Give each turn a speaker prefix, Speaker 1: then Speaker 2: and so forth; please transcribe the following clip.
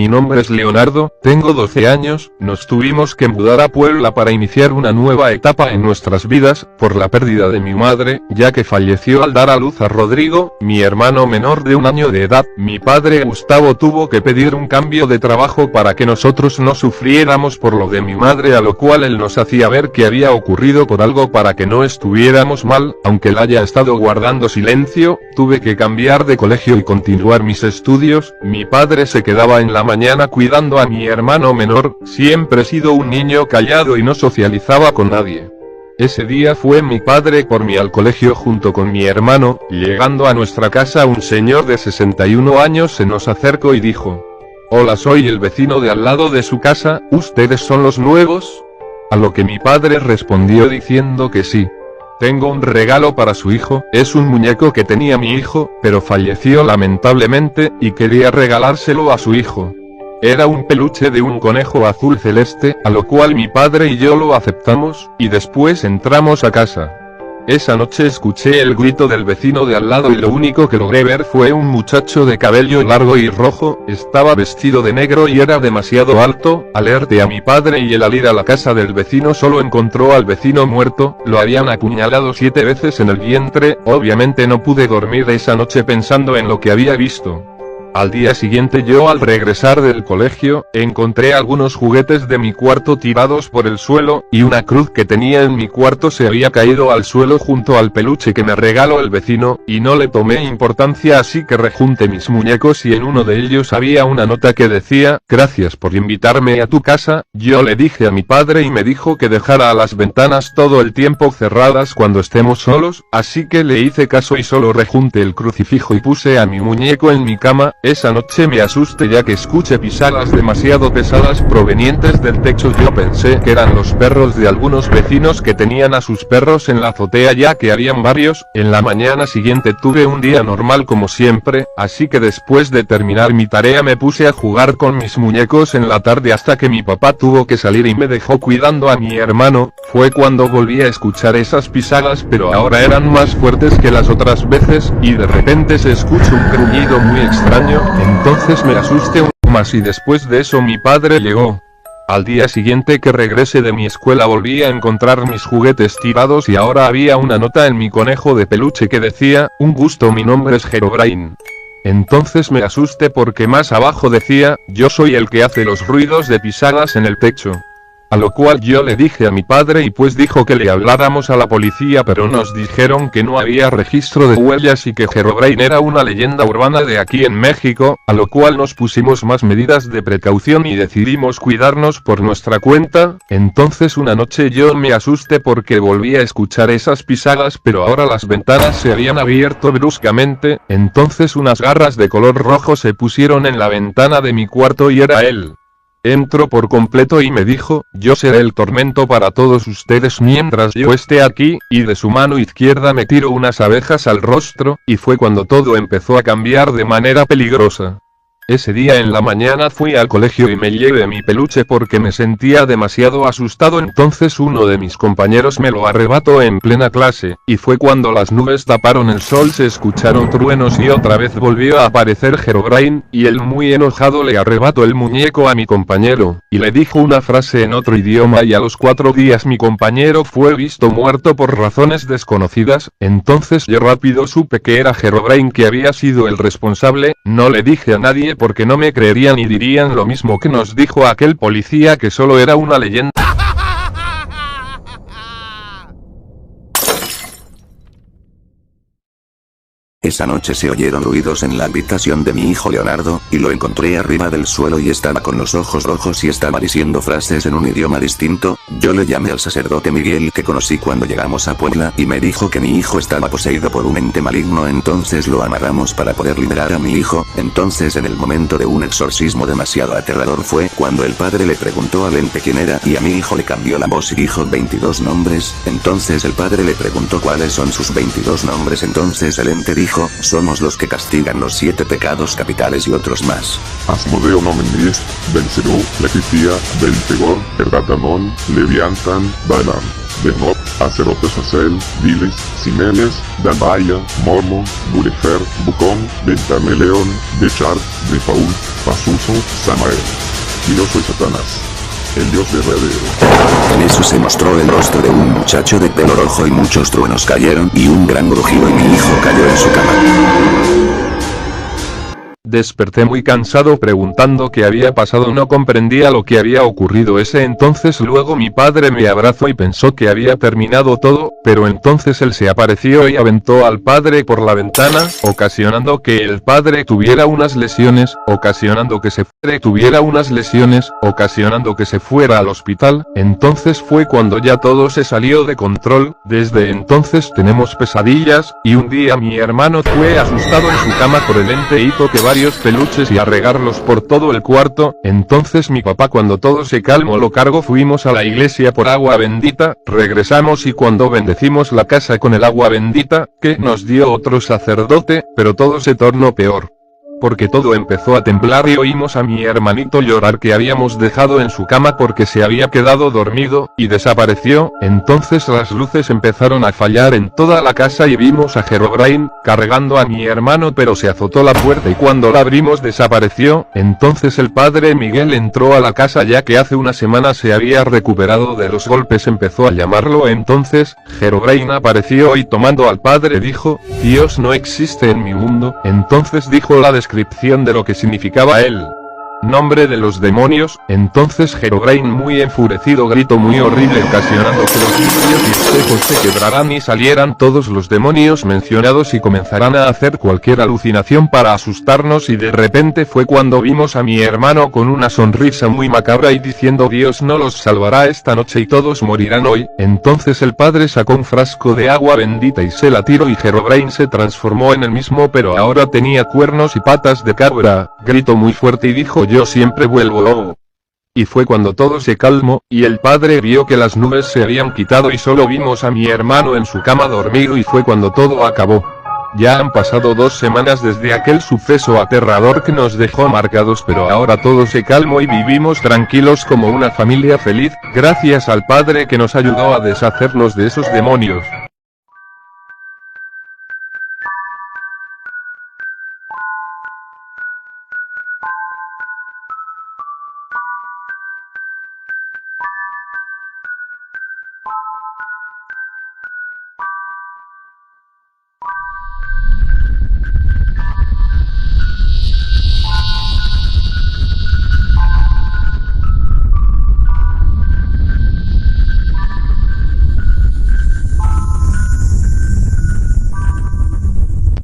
Speaker 1: Mi nombre es Leonardo, tengo 12 años, nos tuvimos que mudar a Puebla para iniciar una nueva etapa en nuestras vidas, por la pérdida de mi madre, ya que falleció al dar a luz a Rodrigo, mi hermano menor de 1 año de edad. Mi padre Gustavo tuvo que pedir un cambio de trabajo para que nosotros no sufriéramos por lo de mi madre, a lo cual él nos hacía ver que había ocurrido por algo para que no estuviéramos mal, aunque él haya estado guardando silencio. Tuve que cambiar de colegio y continuar mis estudios. Mi padre se quedaba en la mañana cuidando a mi hermano menor, siempre he sido un niño callado y no socializaba con nadie. Ese día fue mi padre por mí al colegio junto con mi hermano. Llegando a nuestra casa, un señor de 61 años se nos acercó y dijo: «Hola, soy el vecino de al lado de su casa, ¿ustedes son los nuevos?». A lo que mi padre respondió diciendo que sí. «Tengo un regalo para su hijo, es un muñeco que tenía mi hijo, pero falleció lamentablemente, y quería regalárselo a su hijo». Era un peluche de un conejo azul celeste, a lo cual mi padre y yo lo aceptamos, y después entramos a casa. Esa noche escuché el grito del vecino de al lado y lo único que logré ver fue un muchacho de cabello largo y rojo, estaba vestido de negro y era demasiado alto. Alerté a mi padre y él al ir a la casa del vecino solo encontró al vecino muerto, lo habían apuñalado 7 veces en el vientre. Obviamente no pude dormir esa noche pensando en lo que había visto. Al día siguiente yo al regresar del colegio, encontré algunos juguetes de mi cuarto tirados por el suelo, y una cruz que tenía en mi cuarto se había caído al suelo junto al peluche que me regaló el vecino, y no le tomé importancia, así que rejunté mis muñecos y en uno de ellos había una nota que decía: «Gracias por invitarme a tu casa». Yo le dije a mi padre y me dijo que dejara las ventanas todo el tiempo cerradas cuando estemos solos, así que le hice caso y solo rejunté el crucifijo y puse a mi muñeco en mi cama. Esa noche me asusté ya que escuché pisadas demasiado pesadas provenientes del techo. Yo pensé que eran los perros de algunos vecinos que tenían a sus perros en la azotea, ya que habían varios. En la mañana siguiente tuve un día normal como siempre, así que después de terminar mi tarea me puse a jugar con mis muñecos en la tarde hasta que mi papá tuvo que salir y me dejó cuidando a mi hermano. Fue cuando volví a escuchar esas pisadas, pero ahora eran más fuertes que las otras veces, y de repente se escucha un gruñido muy extraño. Entonces me asusté un poco más y después de eso mi padre llegó. Al día siguiente que regresé de mi escuela volví a encontrar mis juguetes tirados y ahora había una nota en mi conejo de peluche que decía: «Un gusto, mi nombre es Herobrine». Entonces me asusté porque más abajo decía: «Yo soy el que hace los ruidos de pisadas en el techo». A lo cual yo le dije a mi padre y pues dijo que le habláramos a la policía, pero nos dijeron que no había registro de huellas y que Herobrine era una leyenda urbana de aquí en México, a lo cual nos pusimos más medidas de precaución y decidimos cuidarnos por nuestra cuenta. Entonces una noche yo me asusté porque volví a escuchar esas pisadas, pero ahora las ventanas se habían abierto bruscamente. Entonces unas garras de color rojo se pusieron en la ventana de mi cuarto y era él. Entró por completo y me dijo: «Yo seré el tormento para todos ustedes mientras yo esté aquí», y de su mano izquierda me tiró unas abejas al rostro, y fue cuando todo empezó a cambiar de manera peligrosa. Ese día en la mañana fui al colegio y me llevé mi peluche porque me sentía demasiado asustado. Entonces uno de mis compañeros me lo arrebató en plena clase, y fue cuando las nubes taparon el sol, se escucharon truenos y otra vez volvió a aparecer Herobrine, y él muy enojado le arrebató el muñeco a mi compañero, y le dijo una frase en otro idioma y a los 4 días mi compañero fue visto muerto por razones desconocidas. Entonces yo rápido supe que era Herobrine que había sido el responsable. No le dije a nadie porque no me creerían y dirían lo mismo que nos dijo aquel policía, que solo era una leyenda.
Speaker 2: Esa noche se oyeron ruidos en la habitación de mi hijo Leonardo, y lo encontré arriba del suelo y estaba con los ojos rojos y estaba diciendo frases en un idioma distinto. Yo le llamé al sacerdote Miguel que conocí cuando llegamos a Puebla y me dijo que mi hijo estaba poseído por un ente maligno, entonces lo amarramos para poder liberar a mi hijo. Entonces en el momento de un exorcismo demasiado aterrador fue cuando el padre le preguntó al ente quién era y a mi hijo le cambió la voz y dijo 22 nombres. Entonces el padre le preguntó cuáles son sus 22 nombres, entonces el ente dijo: «Somos los que castigan los 7 pecados capitales y otros más».
Speaker 3: Asmodeo nomen est, Belcebú, Leticia, Belfegor, Erdatamón, Leviathan, Balaam. Benot, Azeroth Azazel, Diles, Simenes, Danbaya, Mormo, Gurefer, Bucón, Ventameleón, Dechar, Nefaul, Pasuso, Samael. Y yo soy Satanás, el dios verdadero.
Speaker 2: En eso se mostró el rostro de un muchacho de pelo rojo y muchos truenos cayeron y un gran grujido y mi hijo cayó en su cama.
Speaker 1: Desperté muy cansado preguntando qué había pasado, no comprendía lo que había ocurrido ese entonces. Luego mi padre me abrazó y pensó que había terminado todo, pero entonces él se apareció y aventó al padre por la ventana, ocasionando que el padre tuviera unas lesiones, ocasionando que se fuera al hospital. Entonces fue cuando ya todo se salió de control. Desde entonces tenemos pesadillas, y un día mi hermano fue asustado en su cama por el ente, hizo que varios peluches y a regarlos por todo el cuarto. Entonces mi papá, cuando todo se calmó, lo cargó, fuimos a la iglesia por agua bendita, regresamos y cuando bendecimos la casa con el agua bendita, que nos dio otro sacerdote, pero todo se tornó peor. Porque todo empezó a temblar y oímos a mi hermanito llorar que habíamos dejado en su cama porque se había quedado dormido, y desapareció. Entonces las luces empezaron a fallar en toda la casa y vimos a Herobrine cargando a mi hermano, pero se azotó la puerta y cuando la abrimos desapareció. Entonces el padre Miguel entró a la casa ya que hace una semana se había recuperado de los golpes, empezó a llamarlo. Entonces Herobrine apareció y tomando al padre dijo: Dios no existe en mi mundo. Entonces dijo la descripción de lo que significaba el nombre de los demonios. Entonces Herobrine, muy enfurecido, gritó muy horrible, ocasionando que los vidrios y espejos se quebraran y salieran todos los demonios mencionados y comenzaran a hacer cualquier alucinación para asustarnos, y de repente fue cuando vimos a mi hermano con una sonrisa muy macabra y diciendo: Dios no los salvará esta noche y todos morirán hoy. Entonces el padre sacó un frasco de agua bendita y se la tiró y Herobrine se transformó en el mismo, pero ahora tenía cuernos y patas de cabra. Gritó muy fuerte y dijo: Yo siempre vuelvo. Y fue cuando todo se calmó, y el padre vio que las nubes se habían quitado y solo vimos a mi hermano en su cama dormido, y fue cuando todo acabó. Ya han pasado 2 semanas desde aquel suceso aterrador que nos dejó marcados, pero ahora todo se calmó y vivimos tranquilos como una familia feliz, gracias al padre que nos ayudó a deshacernos de esos demonios.